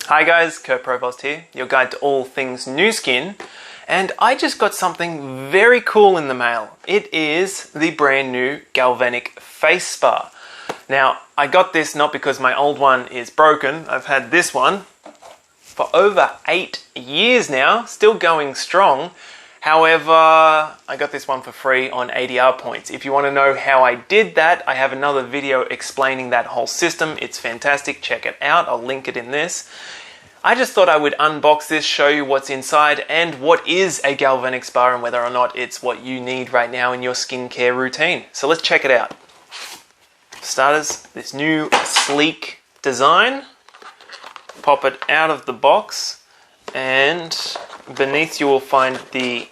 Hi guys, Kurt Provost here, your guide to all things NuSkin, and I just got something very cool in the mail. It is the brand new Galvanic Face Spa. Now, I got this not because my old one is broken. I've had this one for over 8 years now, still going strong. However, I got this one for free on ADR points. If you want to know how I did that, I have another video explaining that whole system. It's fantastic. Check it out. I'll link it in this. I just thought I would unbox this, show you what's inside and what is a galvanic spa and whether or not it's what you need right now in your skincare routine. So let's check it out. For starters, this new sleek design. Pop it out of the box, and beneath you will find the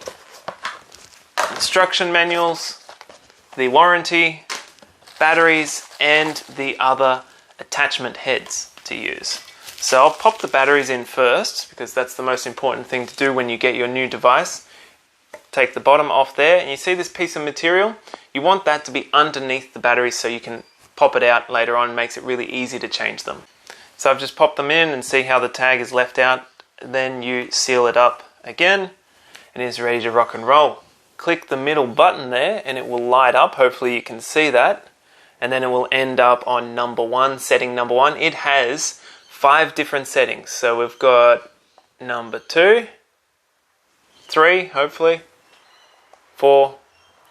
instruction manuals, the warranty, batteries, and the other attachment heads to use. So I'll pop the batteries in first because that's the most important thing to do when you get your new device. Take the bottom off there, and you see this piece of material? You want that to be underneath the batteries so you can pop it out later on. It makes it really easy to change them. So I've just popped them in and see how the tag is left out. Then you seal it up again and it is ready to rock and roll. Click the middle button there and it will light up. Hopefully you can see that. And then it will end up on number 1, setting number 1. It has 5 different settings. So we've got number 2, 3, hopefully, 4,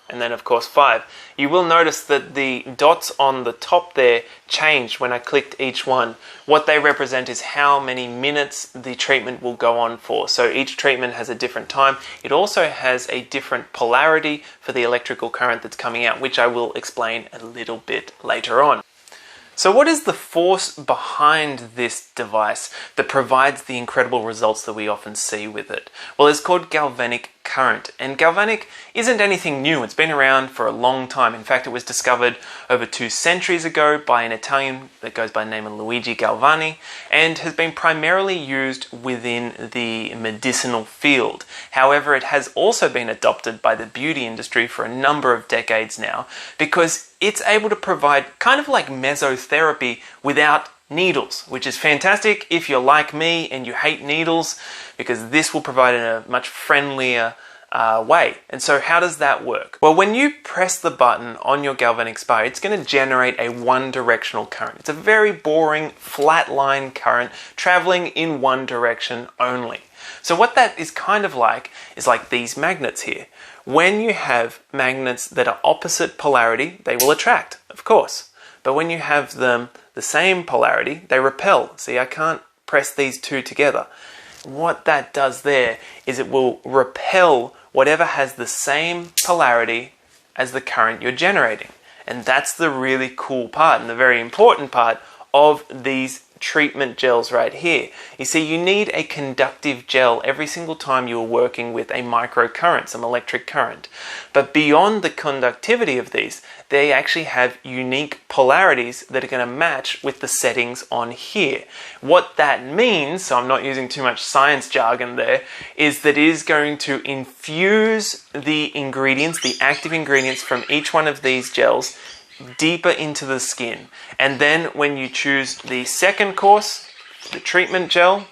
and then of course 5. You will notice that the dots on the top there changed when I clicked each one. What they represent is how many minutes the treatment will go on for. So each treatment has a different time. It also has a different polarity for the electrical current that's coming out, which I will explain a little bit later on. So what is the force behind this device that provides the incredible results that we often see with it? Well, it's called galvanic current, and galvanic isn't anything new. It's been around for a long time. In fact, it was discovered over 2 centuries ago by an Italian that goes by the name of Luigi Galvani, and has been primarily used within the medicinal field. However, it has also been adopted by the beauty industry for a number of decades now because it's able to provide kind of like mesotherapy without needles, which is fantastic if you're like me and you hate needles, because this will provide in a much friendlier way. And so how does that work? Well, when you press the button on your galvanic spa, it's going to generate a one-directional current. It's a very boring flat line current traveling in one direction only. So what that is kind of like is like these magnets here. When you have magnets that are opposite polarity, they will attract, of course. But when you have them the same polarity, they repel. See, I can't press these two together. What that does there is it will repel whatever has the same polarity as the current you're generating. And that's the really cool part and the very important part of these treatment gels right here. You see, you need a conductive gel every single time you're working with a microcurrent, some electric current. But beyond the conductivity of these, they actually have unique polarities that are going to match with the settings on here. What that means, so I'm not using too much science jargon there, is that it is going to infuse the ingredients, the active ingredients from each one of these gels deeper into the skin. And then when you choose the second course, the treatment gel,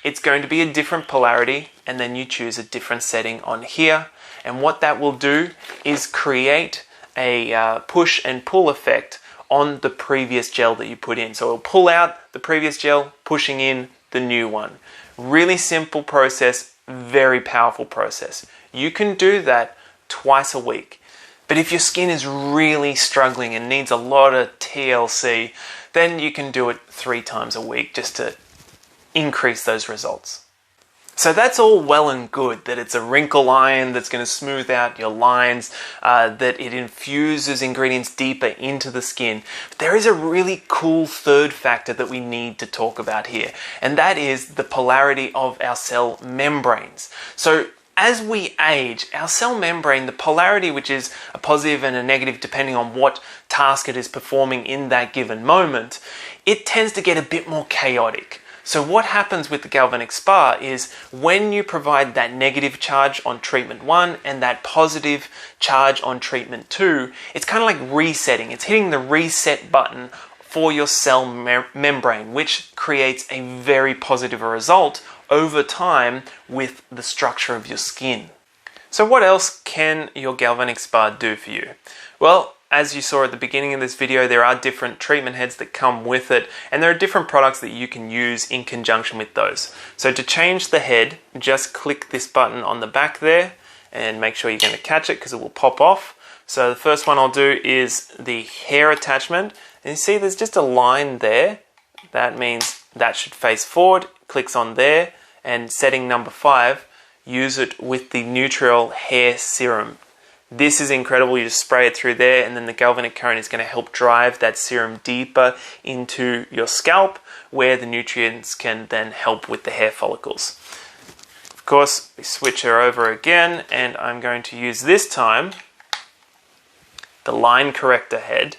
it's going to be a different polarity, and then you choose a different setting on here. And what that will do is create a push and pull effect on the previous gel that you put in. So it'll pull out the previous gel, pushing in the new one. Really simple process, very powerful process. You can do that twice a week. But if your skin is really struggling and needs a lot of TLC, then you can do it 3 times a week just to increase those results. So that's all well and good, that it's a wrinkle iron that's going to smooth out your lines, that it infuses ingredients deeper into the skin. But there is a really cool third factor that we need to talk about here, and that is the polarity of our cell membranes. So as we age, our cell membrane, the polarity, which is a positive and a negative depending on what task it is performing in that given moment, it tends to get a bit more chaotic. So what happens with the Galvanic Spa is when you provide that negative charge on treatment 1 and that positive charge on treatment 2, it's kind of like resetting. It's hitting the reset button for your cell membrane, which creates a very positive result over time with the structure of your skin. So what else can your Galvanic Spa do for you? Well, as you saw at the beginning of this video, there are different treatment heads that come with it, and there are different products that you can use in conjunction with those. So to change the head, just click this button on the back there and make sure you're going to catch it because it will pop off. So the first one I'll do is the hair attachment, and you see there's just a line there. That means that should face forward. Clicks on there, and setting number 5, use it with the Nutriol hair serum. This is incredible. You just spray it through there, and then the galvanic current is going to help drive that serum deeper into your scalp, where the nutrients can then help with the hair follicles. Of course, we switch her over again, and I'm going to use this time the line corrector head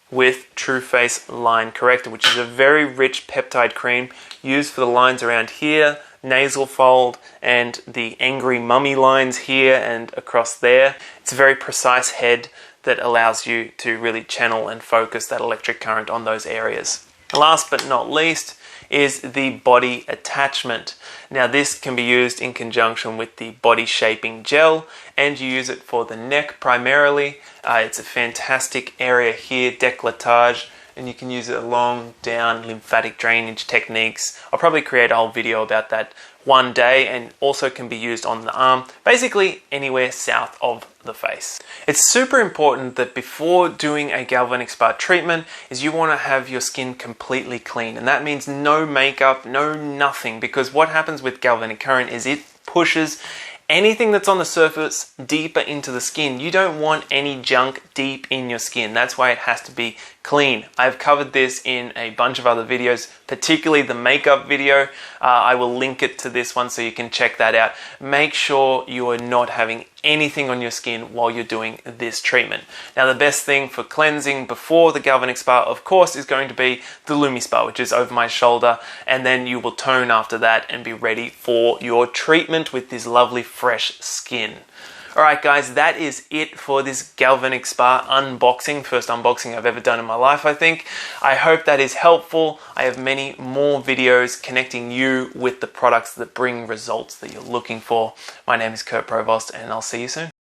with True Face Line Corrector, which is a very rich peptide cream used for the lines around here, nasal fold, and the angry mummy lines here and across there. It's a very precise head that allows you to really channel and focus that electric current on those areas. Last but not least is the body attachment. Now this can be used in conjunction with the body shaping gel, and you use it for the neck primarily. It's a fantastic area here, décolletage, and you can use it along down lymphatic drainage techniques. I'll probably create a whole video about that one day, and also can be used on the arm, basically anywhere south of the face. It's super important that before doing a Galvanic Spa treatment is you want to have your skin completely clean, and that means no makeup, no nothing, because what happens with galvanic current is it pushes anything that's on the surface deeper into the skin. You don't want any junk deep in your skin. That's why it has to be clean. I've covered this in a bunch of other videos, particularly the makeup video. I will link it to this one so you can check that out. Make sure you are not having anything on your skin while you're doing this treatment. Now the best thing for cleansing before the Galvanic Spa, of course, is going to be the LumiSpa, which is over my shoulder, and then you will tone after that and be ready for your treatment with this lovely fresh skin. Alright guys, that is it for this Galvanic Spa unboxing. First unboxing I've ever done in my life, I think. I hope that is helpful. I have many more videos connecting you with the products that bring results that you're looking for. My name is Kurt Provost, and I'll see you soon.